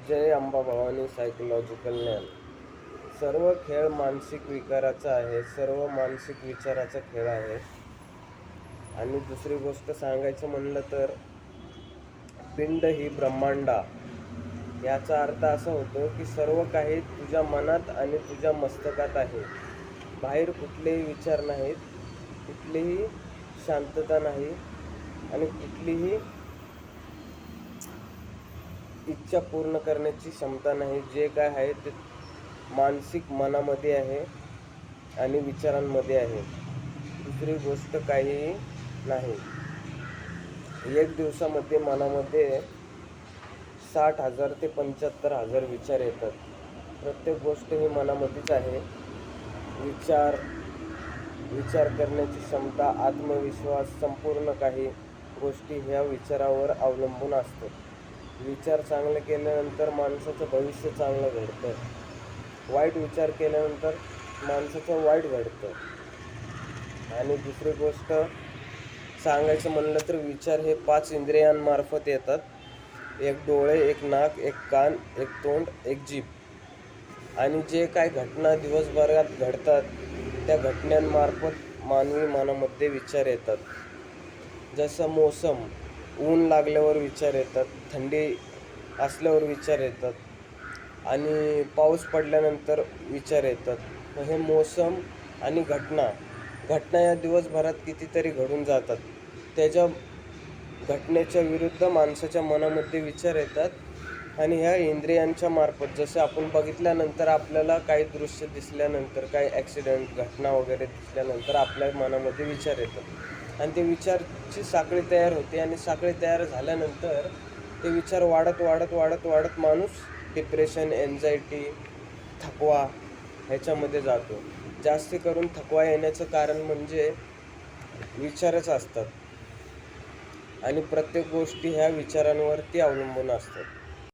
जय Amba Bhavani psychological ज्ञान. सर्व खेळ मानसिक विकाराचा आहे, सर्व मानसिक विचाराचा खेळ आहे. आणि दुसरी गोष्ट सांगायचं म्हणलं तर पिंड ही ब्रह्मांडा, याचा अर्थ असा होतो की सर्व काही तुझ्या मनात आणि तुझ्या मस्तकात आहे. बाहेर कुठलेही विचार नाहीत, कुठलीही शांतता नाही आणि कुठलीही इच्छा पूर्ण करण्याची क्षमता नाही. जे काय आहे ते मानसिक मनामध्ये आहे आणि विचारांमध्ये आहे. दुसरी गोष्ट काहीही नाही. एक दिवसामध्ये मनामध्ये 60,000 ते 75,000 विचार येतात. प्रत्येक गोष्ट ही मनामध्येच आहे. विचार करण्याची क्षमता, आत्मविश्वास, संपूर्ण काही गोष्टी ह्या विचारावर अवलंबून असतात. विचार चांगले केल्यानंतर माणसाचं भविष्य चांगलं घडतं. वाईट विचार केल्यानंतर माणसाचं वाईट घडतं. आणि दुसरी गोष्ट सांगायचं म्हणलं तर विचार हे 5 इंद्रियांमार्फत येतात. एक डोळे, एक नाक, एक कान, एक तोंड, एक जीभ. आणि जे काय घटना दिवसभरात घडतात त्या घटनांमार्फत मानवी मनामध्ये विचार येतात. जसं मोसम, ऊन लागल्यावर विचार येतात, थंडी असल्यावर विचार येतात आणि पाऊस पडल्यानंतर विचार येतात. हे मोसम आणि घटना या दिवसभरात कितीतरी घडून जातात. त्याच्या घटनेच्या विरुद्ध माणसाच्या मनामध्ये विचार येतात आणि ह्या इंद्रियांच्या मार्फत जसं आपण बघितल्यानंतर आपल्याला काही दृश्य दिसल्यानंतर, काही ॲक्सिडेंट घटना वगैरे दिसल्यानंतर आपल्या मनामध्ये विचार येतात आणि ते विचारची साखळी तयार होते आणि साखळी तयार झाल्यानंतर ते विचार वाढत माणूस डिप्रेशन, एन्झायटी, थकवा ह्याच्यामध्ये जातो. जास्त करून थकवा येण्याचं कारण म्हणजे विचारच असतात आणि प्रत्येक गोष्टी ह्या विचारांवरती अवलंबून असतात.